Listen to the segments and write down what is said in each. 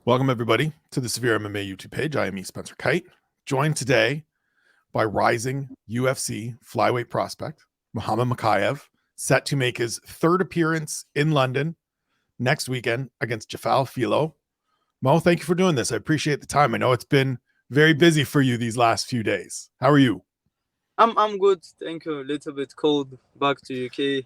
Welcome, everybody, to the SevereMMA YouTube page. I am Spencer Kyte, joined today by rising UFC flyweight prospect, Mokaev, set to make his third appearance in London next weekend against Jafel Filho. Mo, thank you for doing this. I appreciate the time. I know it's been very busy for you these last few days. How are you? I'm good, thank you. A little bit cold back to UK.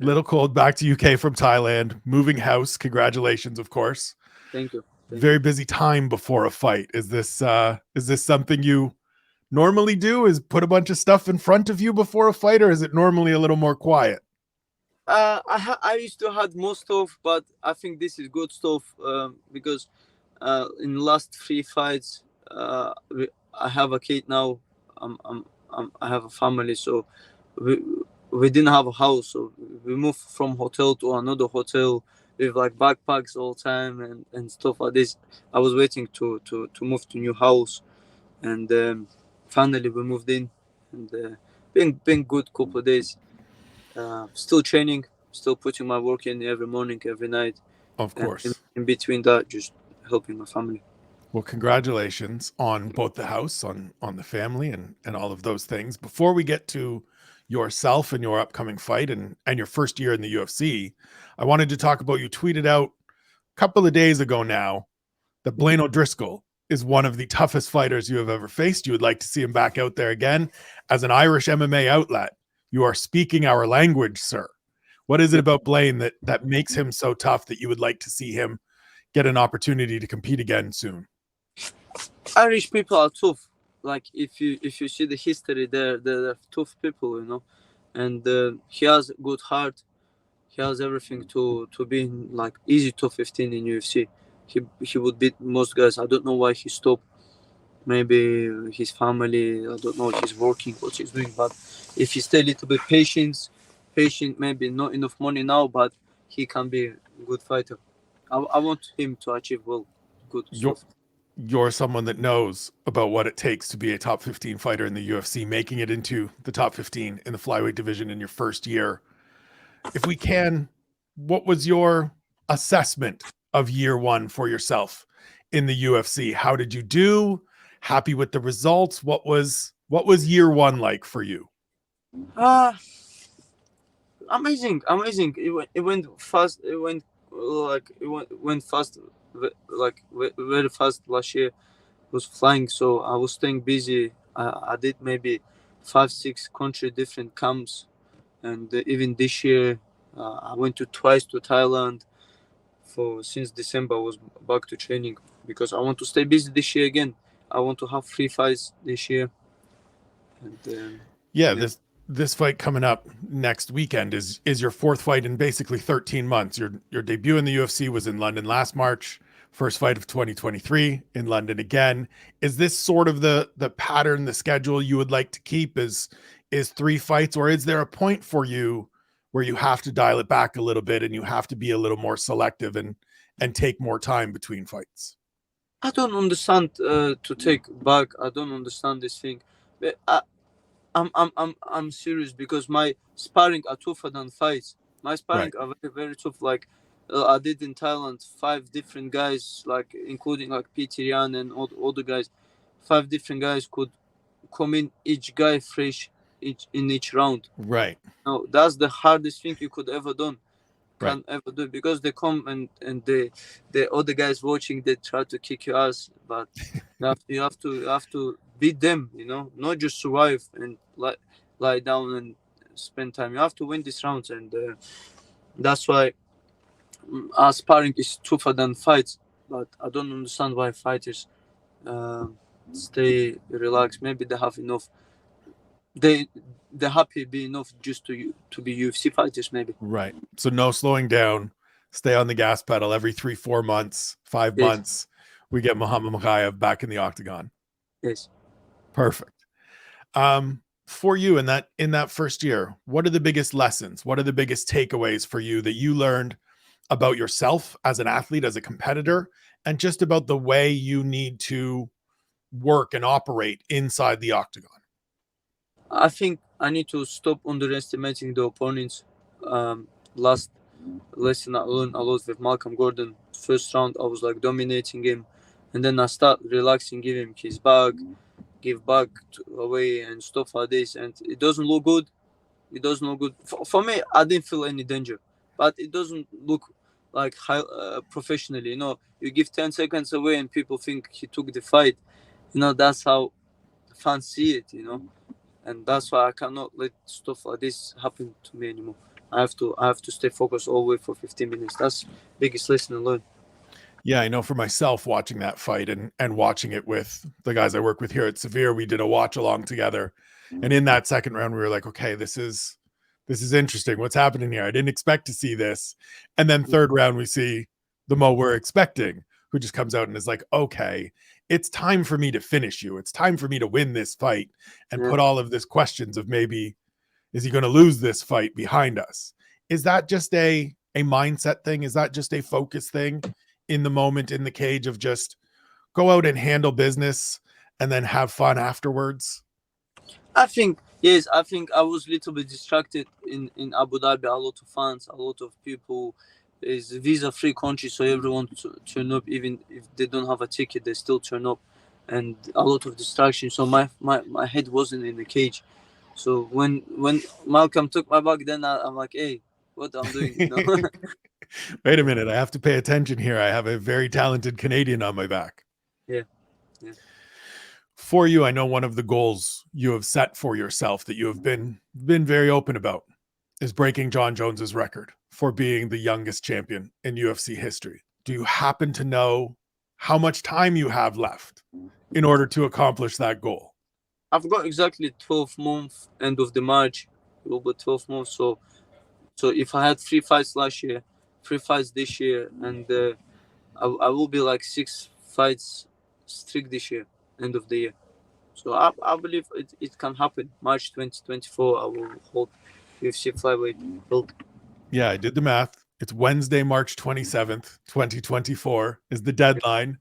Little cold back to UK from Thailand. Moving house. Congratulations, of course. Thank you. Very busy time before a fight. Is this something you normally do? Is put a bunch of stuff in front of you before a fight, or is it normally a little more quiet? I used to have more stuff, but I think this is good stuff because in the last 3 fights, I have a kid now. I have a family, so we didn't have a house, so we moved from hotel to another hotel with like backpacks all time and stuff like this. I was waiting to move to new house, and finally we moved in, and been good couple of days. Still training, still putting my work in every morning, every night. Of course. In between that, just helping my family. Well, congratulations on both the house, on the family, and all of those things. Before we get to yourself and your upcoming fight and your first year in the UFC, I wanted to talk about, you tweeted out a couple of days ago now that Blaine O'Driscoll is one of the toughest fighters you have ever faced. You would like to see him back out there again. As an Irish MMA outlet, you are speaking our language, sir. What is it about Blaine that makes him so tough that you would like to see him get an opportunity to compete again soon? Irish people are tough. Like if you see the history, they're tough people, and he has a good heart. He has everything to be in, like, easy top 15 in UFC. He would beat most guys. I don't know why he stopped. Maybe his family, I don't know, he's working, what he's doing. But if he stay a little bit patient, maybe not enough money now, but he can be a good fighter. I want him to achieve good stuff. You're someone that knows about what it takes to be a top 15 fighter in the UFC, making it into the top 15 in the flyweight division in your first year. If we can, what was your assessment of year one for yourself in the UFC? How did you do? Happy with the results? What was year one like for you? Amazing. It went fast. It went fast, like very fast. Last year was flying, so I was staying busy. I did maybe 5-6 country different camps, and even this year I went twice to Thailand. Since December I was back to training because I want to stay busy this year again. I want to have 3 fights this year. And this fight coming up next weekend is your fourth fight in basically 13 months. Your debut in the UFC was in London last March. First fight of 2023 in London again. Is this sort of the pattern, the schedule you would like to keep? Is 3 fights, or is there a point for you where you have to dial it back a little bit and you have to be a little more selective and take more time between fights? I don't understand to take back. I don't understand this thing. But I'm serious because my sparring are tougher than fights. My sparring Right. are very, very tough. Like I did in Thailand, 5 different guys, like including like Peter Yan and all the guys. 5 different guys could come in, each guy fresh in each round. Right. No, that's the hardest thing you could ever done. Right. Can ever do, because they come and the other guys watching, they try to kick your ass, but you have to beat them, not just survive and lie down and spend time. You have to win these rounds, and that's why our sparring is tougher than fights. But I don't understand why fighters uh, stay relaxed. Maybe they have enough. They're happy being enough just to be UFC fighters, maybe. Right. So no slowing down. Stay on the gas pedal. Every 3-4 months, 5 Yes. months, we get Mokaev back in the octagon. Yes. Perfect. For you in that first year, what are the biggest lessons? What are the biggest takeaways for you that you learned about yourself as an athlete, as a competitor, and just about the way you need to work and operate inside the octagon? I think I need to stop underestimating the opponents. Last lesson I learned a lot with Malcolm Gordon. First round, I was like dominating him, and then I start relaxing, give him his bag, give back away and stuff like this, and it doesn't look good. It doesn't look good for me. I didn't feel any danger, but it doesn't look like high, professionally. You know, you give 10 seconds away and people think he took the fight. You know, that's how fans see it. You know, and that's why I cannot let stuff like this happen to me anymore. I have to stay focused all the way for 15 minutes. That's biggest lesson I learned. Yeah, I know for myself watching that fight and watching it with the guys I work with here at Severe, we did a watch along together. And in that second round, we were like, okay, this is interesting. What's happening here? I didn't expect to see this. And then third round, we see the Mo we're expecting, who just comes out and is like, okay, it's time for me to finish you. It's time for me to win this fight and Yeah. put all of this questions of maybe, is he going to lose this fight behind us? Is that just a mindset thing? Is that just a focus thing in the moment in the cage of just go out and handle business and then have fun afterwards? I think yes. I think I was a little bit distracted in Abu Dhabi. A lot of fans, a lot of people. Is visa-free country, so everyone turn up. Even if they don't have a ticket, they still turn up, and a lot of distraction. So my head wasn't in the cage. So when Malcolm took my bag, then I'm like, hey, what I'm doing? You know? Wait a minute, I have to pay attention here. I have a very talented Canadian on my back. Yeah, yeah. For you, I know one of the goals you have set for yourself that you have been very open about is breaking John Jones's record for being the youngest champion in UFC history. Do you happen to know how much time you have left in order to accomplish that goal? I've got exactly 12 months, end of the March, it will be 12 months. So if I had 3 fights last year, 3 fights this year, and I will be like 6 fights streak this year, end of the year. So I believe it can happen. March 2024, I will hold UFC flyweight belt. Yeah, I did the math. It's Wednesday, March 27th, 2024 is the deadline.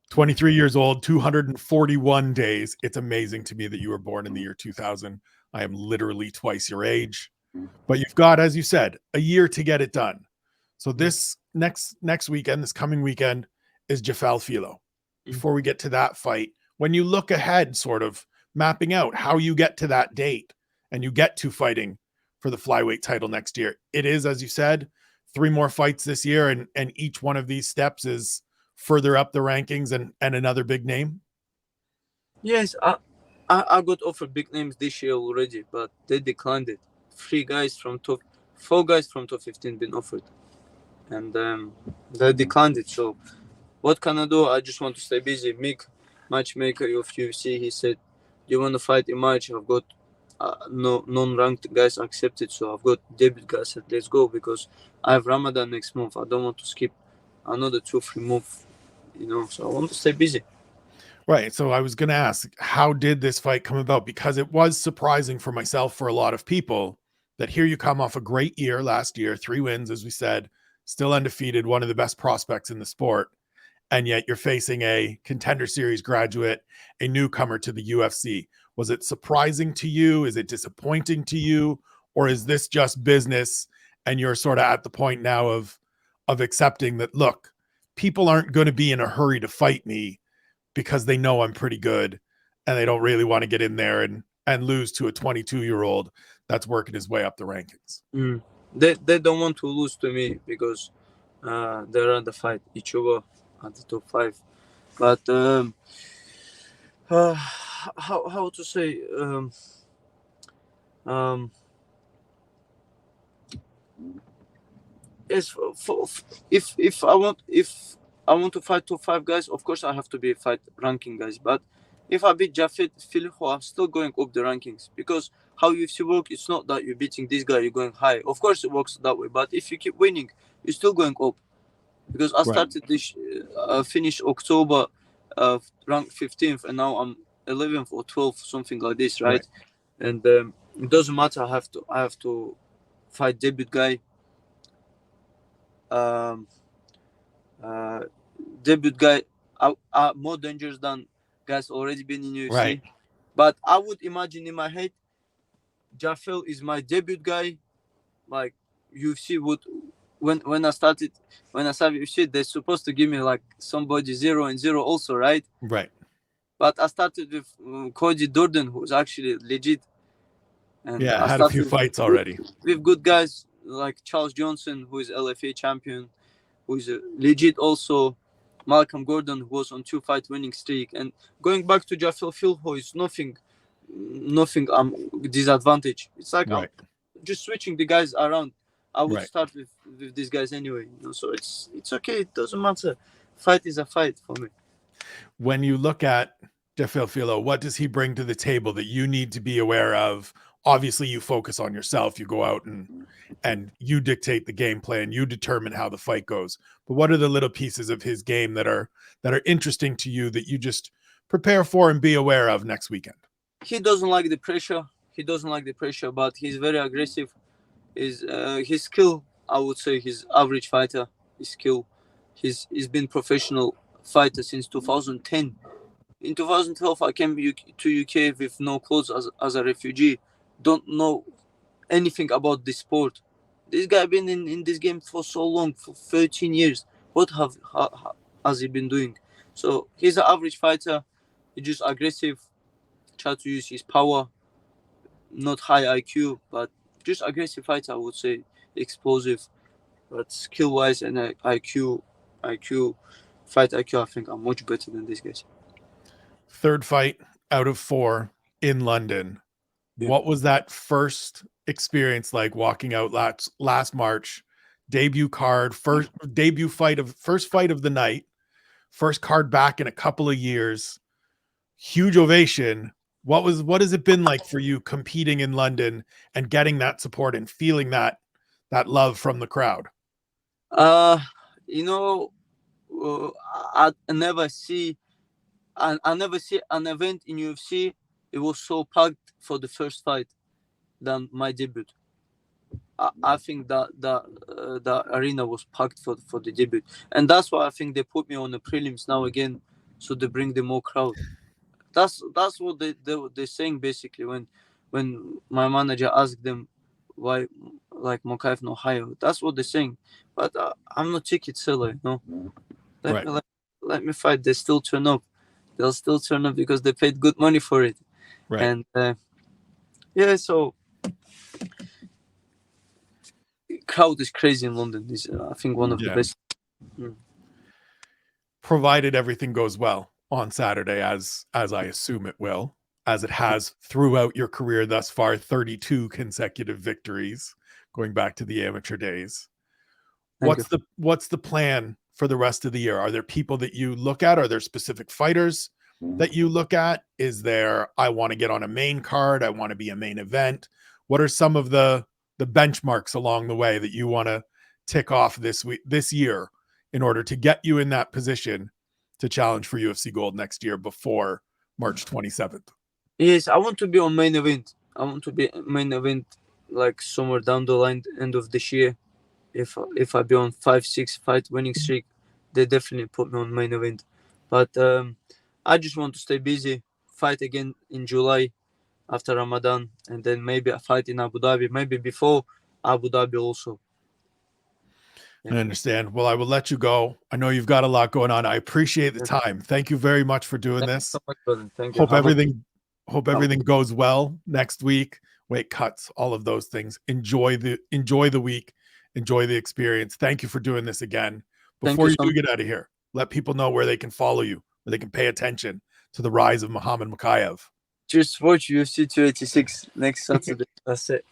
23 years old, 241 days. It's amazing to me that you were born in the year 2000. I am literally twice your age. But you've got, as you said, a year to get it done. So this next weekend, this coming weekend, is Jafel Filho. Before we get to that fight, when you look ahead, sort of mapping out how you get to that date and you get to fighting for the flyweight title next year, it is, as you said, 3 more fights this year, and each one of these steps is further up the rankings and another big name. Yes, I got offered big names this year already, but they declined it. 4 guys from top 15 been offered, and they declined it. So what can I do? I just want to stay busy. Mick, matchmaker of UFC, he said, "Do you want to fight in March?" I've got no non-ranked guys accepted, so I've got debut guys. Said, "Let's go," because I have Ramadan next month. I don't want to skip another 2-3 months, you know. So I want to stay busy. Right. So I was going to ask, how did this fight come about? Because it was surprising for myself, for a lot of people, that here you come off a great year last year, 3 wins, as we said, still undefeated, one of the best prospects in the sport. And yet you're facing a Contender Series graduate, a newcomer to the UFC. Was it surprising to you? Is it disappointing to you? Or is this just business and you're sort of at the point now of accepting that, look, people aren't going to be in a hurry to fight me because they know I'm pretty good and they don't really want to get in there and lose to a 22-year-old that's working his way up the rankings? They don't want to lose to me because they're on the fight each other at the top 5. But how to say yes, if I want to fight top 5 guys, of course I have to be fight ranking guys. But if I beat Jafel Filho, I'm still going up the rankings, because how UFC work, it's not that you're beating this guy, you're going high. Of course it works that way, but if you keep winning, you're still going up. Because I started this, finished October, ranked 15th, and now I'm 11th or 12th, something like this, right? And it doesn't matter. I have to fight debut guy. Debut guy are more dangerous than guys already been in UFC. Right. But I would imagine in my head, Jafel is my debut guy. Like UFC would when I started UFC, they're supposed to give me like somebody 0-0 also, right? Right. But I started with Cody Durden, who's actually legit, and Yeah, I had a few started fights already. with good guys like Charles Johnson, who is LFA champion, who is a legit also. Malcolm Gordon, who was on 2-fight winning streak, and going back to Jafel Filho is nothing disadvantage. It's like I'm Right. just switching the guys around. I would Right. start with these guys anyway, so it's okay. It doesn't matter. Fight is a fight for me. When you look at Jafel Filho, what does he bring to the table that you need to be aware of? Obviously, you focus on yourself. You go out and you dictate the game plan. You determine how the fight goes. But what are the little pieces of his game that are interesting to you that you just prepare for and be aware of next weekend? He doesn't like the pressure. He doesn't like the pressure, but he's very aggressive. His skill, I would say, he's average fighter. His skill, he's been professional fighter since 2010. In 2012, I came to UK with no clothes as a refugee. Don't know anything about the sport. This guy been in this game for so long, for 13 years. What has he been doing? So he's an average fighter. He's just aggressive. Try to use his power. Not high IQ, but just aggressive fighter. I would say explosive, but skill wise and IQ, fight IQ. I think I'm much better than these guys. Third fight out of 4 in London. Yeah. What was that first experience like walking out last March? Debut card, first fight of the night, first card back in a couple of years. Huge ovation. What has it been like for you competing in London and getting that support and feeling that love from the crowd? You know, I never see an event in UFC. It was so packed for the first fight than my debut. I think that the arena was packed for the debut, and that's why I think they put me on the prelims now again, so they bring the more crowd. That's what they're saying basically when my manager asked them why like Mokaev no higher. That's what they're saying, but I'm not ticket seller, you know. Let Right. me let me fight. They still turn up. They'll still turn up because they paid good money for it. Right. And yeah, so crowd is crazy in London. Is I think one of the best. Provided everything goes well on Saturday, as I assume it will, as it has throughout your career thus far, 32 consecutive victories going back to the amateur days. What's the plan for the rest of the year? Are there people that you look at? Are there specific fighters that you look at? Is there, I want to get on a main card, I want to be a main event? What are some of the benchmarks along the way that you want to tick off this year in order to get you in that position to challenge for UFC Gold next year before March 27th? Yes, I want to be on main event. I want to be main event like somewhere down the line, end of this year. If I be on 5-6 fight winning streak, they definitely put me on main event. But I just want to stay busy, fight again in July after Ramadan, and then maybe a fight in Abu Dhabi, maybe before Abu Dhabi also. I understand. Well, I will let you go. I know you've got a lot going on. I appreciate the time. Thank you very much for doing this. So much, brother. Thank you. Hope everything goes well next week. Weight cuts, all of those things. Enjoy the week. Enjoy the experience. Thank you for doing this again. Before you do get out of here, let people know where they can follow you, where they can pay attention to the rise of Muhammad Mokaev. Just watch UFC 286 next Saturday. That's it.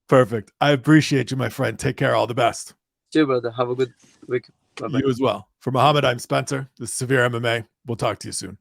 Perfect. I appreciate you, my friend. Take care. All the best. See you, brother. Have a good week. Bye-bye. You as well. For Muhammad, I'm Spencer. This is Severe MMA. We'll talk to you soon.